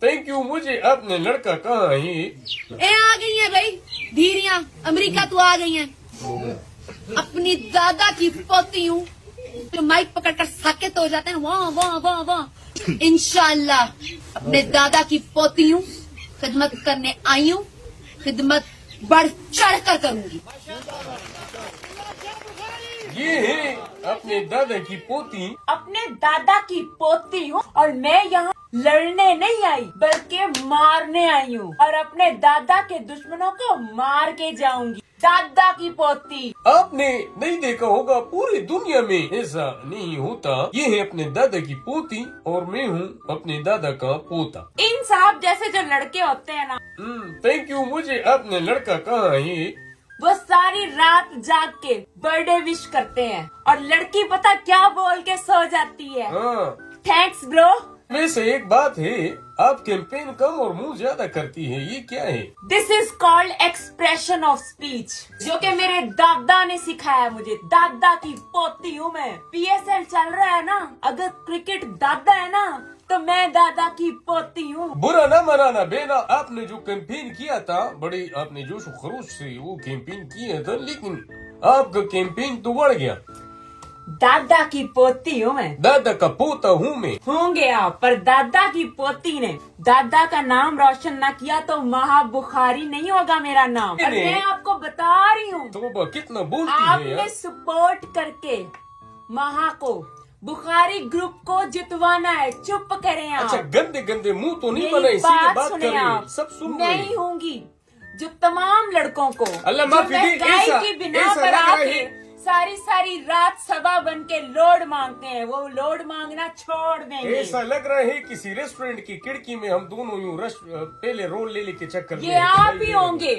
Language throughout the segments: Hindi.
Thank you. मुझे अपने लड़का कहाँ है? ए आ गई है भाई धीरियां, अमेरिका तो आ गई है। अपनी दादा की पोती हूँ, जो माइक पकड़कर साकेत हो जाते हैं वाह वाह वाह वाह। इंशाल्लाह अपने दादा की पोती हूँ, खिदमत करने आई हूँ, खिदमत बढ़ चढ़ कर करूंगी। ये है अपने दादा की पोती। अपने दादा की पोती हूँ और मैं यहाँ लड़ने नहीं आई बल्कि मारने आई हूँ और अपने दादा के दुश्मनों को मार के जाऊंगी। दादा की पोती। आपने नहीं देखा होगा, पूरी दुनिया में ऐसा नहीं होता। ये है अपने दादा की पोती और मैं हूँ अपने दादा का पोता। इन साहब जैसे जो लड़के होते हैं ना, थैंक यू। मुझे अपने लड़का कहाँ है? वो सारी रात जाग के बर्थडे विश करते हैं और लड़की पता क्या बोल के सो जाती है, हाँ। Thanks bro. वैसे एक बात है, आप कैंपेन कम और मुंह ज्यादा करती है, ये क्या है? This is called expression of speech, जो कि मेरे दादा ने सिखाया मुझे। दादा की पोती हूँ मैं। PSL चल रहा है ना, अगर क्रिकेट दादा है ना तो मैं दादा की पोती हूँ। बुरा ना मनाना बेना, आपने जो कैंपेन किया था, बड़ी आपने जोश और खरोश से वो कैंपेन किया था, लेकिन आपका कैंपेन तो बढ़ गया। दादा की पोती हूँ मैं, दादा का पोता हूँ मैं। होंगे आप, पर दादा की पोती ने दादा का नाम रोशन ना किया तो महा बुखारी नहीं होगा मेरा नाम। और मैं आपको बता रही हूँ, तो कितना बोलती है आपने यार। सपोर्ट करके महा को, बुखारी ग्रुप को जितवाना है। चुप करें आप। अच्छा, गंदे गंदे मुंह तो नहीं मेरी बनाए, सीधे बात सुने करें, आप। सब सुन मैं रहे ही होंगी जो तमाम लड़कों को, अल्लाह जो माफी दे, महंगाई ऐसा- की बिना ऐसा पर लग रहा आके है। सारी रात सभा बन के लोड मांगते हैं, वो लोड मांगना छोड़ देंगे। ऐसा लग रहा है किसी रेस्टोरेंट की खिड़की में हम दोनों यूं पहले रोल ले लेके चक्कर ये आप ही होंगे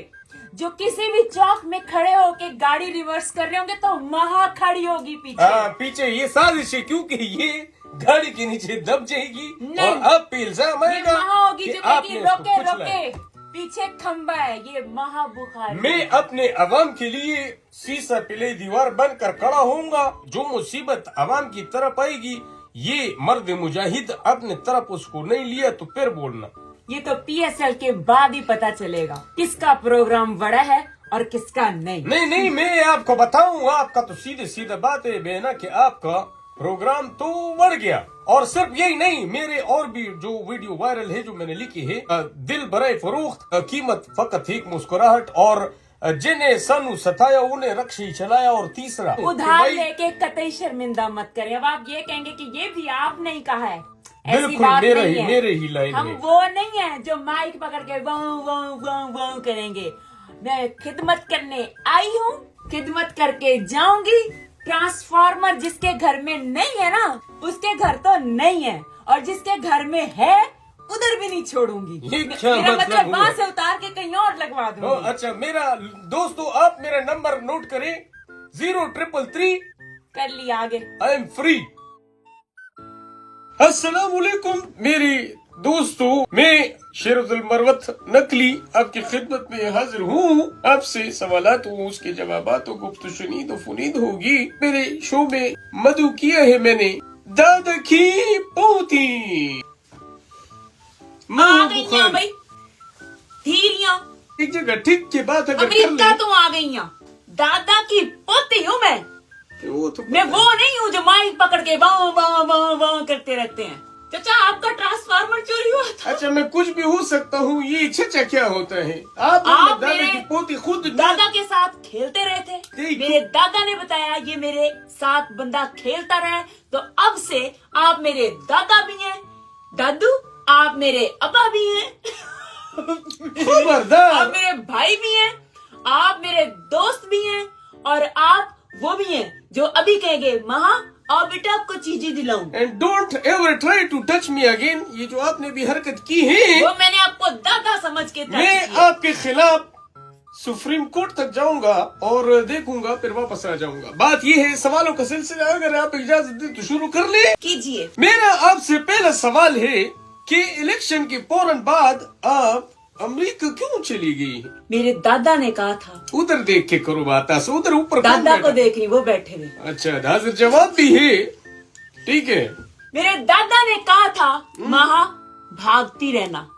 जो किसी भी चौक में खड़े होके गाड़ी रिवर्स कर रहे होंगे तो महा खड़ी होगी पीछे। पीछे ये साजिश है, क्योंकि ये गाड़ी के नीचे दब जाएगी नहीं। और आप पे इल्जाम ये आएगा महा होगी कि जो आपने कहेगी उसको रोके कुचला है। रोके, पीछे खंबा है, ये महा बुखारी। मैं अपने अवाम के लिए शीशा पिले दीवार बनकर खड़ा होऊंगा। जो मुसीबत अवाम की तरफ आएगी, ये मर्द मुजाहिद अपने तरफ उसको नहीं लिया तो फिर बोलना। ये तो PSL के बाद ही पता चलेगा किसका प्रोग्राम बड़ा है और किसका नहीं। नहीं, मैं आपको बताऊं, आपका तो सीधे सीधा बात है बेना कि आपका प्रोग्राम तो बढ़ गया। और सिर्फ यही नहीं, मेरे और भी जो वीडियो वायरल है जो मैंने लिखी है, दिल बराए फरोख्त, कीमत फकत एक मुस्कुराहट, और जिन्हें सनु सताया उन्हें रक्षी चलाया, और तीसरा उधार लेके कतई शर्मिंदा मत करें। अब आप ये कहेंगे कि ये भी आपने ही कहा है, ऐसी बिल्कुल बात मेरा नहीं ही है। मेरे ही लाइन हम है। वो नहीं है जो माइक पकड़ के वाऊ वाऊ वाऊ वाऊ करेंगे। मैं खिदमत करने आई हूँ, खिदमत करके जाऊंगी। ट्रांसफार्मर जिसके घर में नहीं है ना, उसके घर तो नहीं है, और जिसके घर में है उधर भी नहीं छोड़ूंगी। ये क्या मेरा मतलब हुआ? वहां से उतार के कहीं और लगवा दूंगी। अच्छा, मेरा दोस्तों आप मेरा नंबर नोट करें, 0333। कर लिया आगे। I am free. अस्सलाम वालेकुम मेरे दोस्तों, मैं शेरुल मरवत नकली आपकी खिदमत में हाजिर हूँ। आपसे सवालात हूँ, उसके जवाबातों गुफ्तगू शुनीद और फुनीद होगी। मेरे शो में मधु किया है मैंने दादा की पोती। आ गई भाई धीरियां, एक जगह ठीक की बात अगर कर अमेरिका ले, तो आ गई। दादा की पोती हूँ मैं। वो तो मैं वो नहीं हूँ जो माइक पकड़ के वाँ वाँ वाँ वाँ करते रहते हैं। चाचा आपका ट्रांसफार्मर चोरी हुआ था। अच्छा, मैं कुछ भी हो सकता हूँ, ये चचा क्या होता है? आप आप दादा मेरे की पोती खुद दादा के साथ खेलते रहे थे। ठीक। मेरे दादा ने बताया ये मेरे साथ बंदा खेलता रहे, तो अब से आप मेरे दादा भी हैं। दादू आप मेरे अब्बा भी हैं। खबरदार। आप मेरे भाई भी हैं, आप मेरे दोस्त भी हैं, और आप वो भी हैं जो अभी कहेंगे महा और बेटा आपको चीजें दिलाऊं। And don't ever try to touch me again. ये जो आपने भी हरकत की है, वो मैंने आपको दादा समझ के touch मैं किया। आपके खिलाफ सुप्रीम कोर्ट तक जाऊंगा और देखूंगा, फिर वापस आ जाऊंगा। बात ये है, सवालों का सिलसिला अगर आप इजाजत दें तो शुरू कर ले। कीजिए। मेरा आपसे पहला सवाल है कि इलेक्शन के फौरन बाद आप अमेरिका क्यों चली गई? मेरे दादा ने कहा था। उधर देख के करो बात, उधर ऊपर कौन दादा बैठा? को देख रही, वो बैठे हुए। अच्छा, हाजिर जवाब भी है, ठीक है। मेरे दादा ने कहा था महा भागती रहना।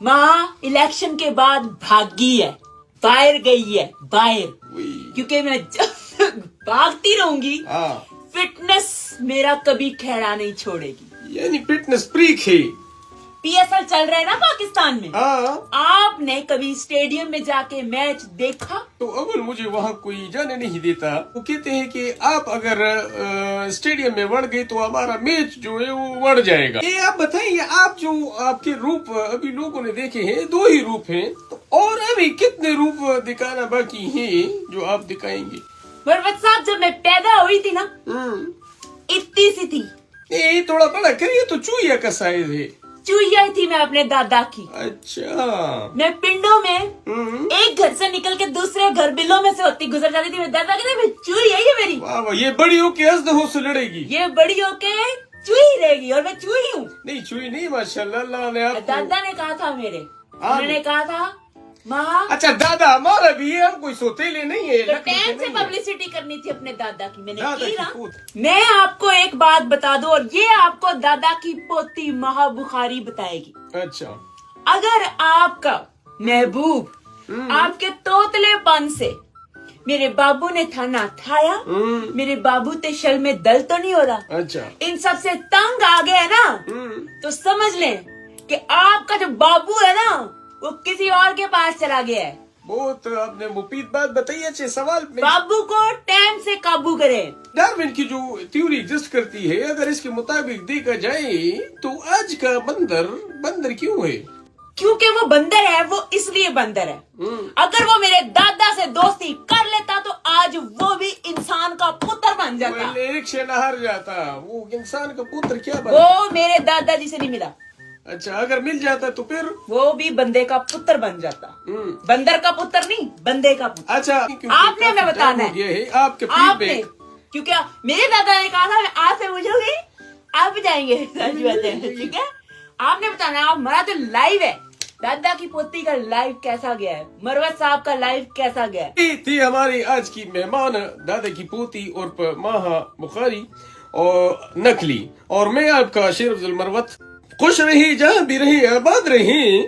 माँ इलेक्शन के बाद भागी है, बाहर गई है, बाहर, क्योंकि मैं जब भागती रहूंगी हाँ, फिटनेस मेरा कभी खैरा नहीं छोड़ेगी। यानी फिटनेस फ्रीक है। पीएसएल चल रहा है ना पाकिस्तान में, हाँ, आपने कभी स्टेडियम में जाके मैच देखा? तो अव्वल मुझे वहाँ कोई जाने नहीं देता। वो कहते हैं कि आप अगर स्टेडियम में बढ़ गए तो हमारा मैच जो है वो बढ़ जाएगा। ये आप बताइए, आप जो आपके रूप अभी लोगों ने देखे हैं, 2 ही रूप हैं, तो और अभी कितने रूप दिखाना बाकी है जो आप दिखाएंगे? मरवत साहब, जब मैं पैदा हुई थी ना, इतनी सी थी। ये थोड़ा बड़ा करिए, तो चूहिया का साइज है। चूहिया थी मैं अपने दादा की। अच्छा, मैं पिंडों में एक घर से निकल के दूसरे घर बिलों में से होती गुजर जाती थी। मेरे दादा कहते मैं चूहिया ही है मेरी। वाह वाह, ये बड़ी होके अजदहों से लड़ेगी। ये बड़ी होके चूही रहेगी और मैं चूही हूँ। नहीं, चूही नहीं, माशाल्लाह, अल्लाह ने आपको। दादा ने कहा था मेरे, हाँ। उन्होंने कहा था माँ, अच्छा, दादा हमारा भी है, हम कोई सोतेले नहीं है। तो लकड़ी के टाइम से नहीं है। पब्लिसिटी करनी थी अपने दादा की, मैंने दादा की की ना। पूत। मैं आपको एक बात बता दूं, और ये आपको दादा की पोती महा बुखारी बताएगी। अच्छा, अगर आपका महबूब आपके तोतलेपन से मेरे बाबू ने थाना खाया, मेरे बाबू ते शल में दल तो नहीं हो रहा, अच्छा, इन सब से तंग आ गया ना, तो समझ लें कि आपका जो बाबू है ना वो किसी और के पास चला गया है। बहुत आपने मुफीद बात बताई। अच्छे सवाल में बाबू को टाइम से काबू करें। डार्विन की जो थ्योरी एग्जिस्ट करती है, अगर इसके मुताबिक देखा जाए तो आज का बंदर क्यों है? क्योंकि वो बंदर है, वो इसलिए बंदर है। अगर वो मेरे दादा से दोस्ती कर लेता तो आज वो भी इंसान का पुत्र बन जाता। वो इलेक्शन हार जाता, वो इंसान का पुत्र क्या बना? वो मेरे दादाजी से नहीं मिला। अच्छा, अगर मिल जाता तो फिर वो भी बंदे का पुत्र बन जाता। बंदर का पुत्र नहीं, बंदे का पुत्र। अच्छा, आपने हमें बताना है, ये है आपके आपने, फीडबैक। क्योंकि मेरे दादा ने कहा था मैं आपसे पूछूंगी, आप भी जाएंगे। सच बात है, ठीक है। आपने बताना है, आप हमारा जो लाइव है, दादा की पोती का लाइव कैसा गया है, मरवत साहब का लाइव कैसा गया है। ये थी हमारी आज की मेहमान, दादा की पोती और माहा बुखारी और नकली, और मैं आपका शेर अफजल मरवत। खुश रही, जहाँ भी रही, आबाद रही।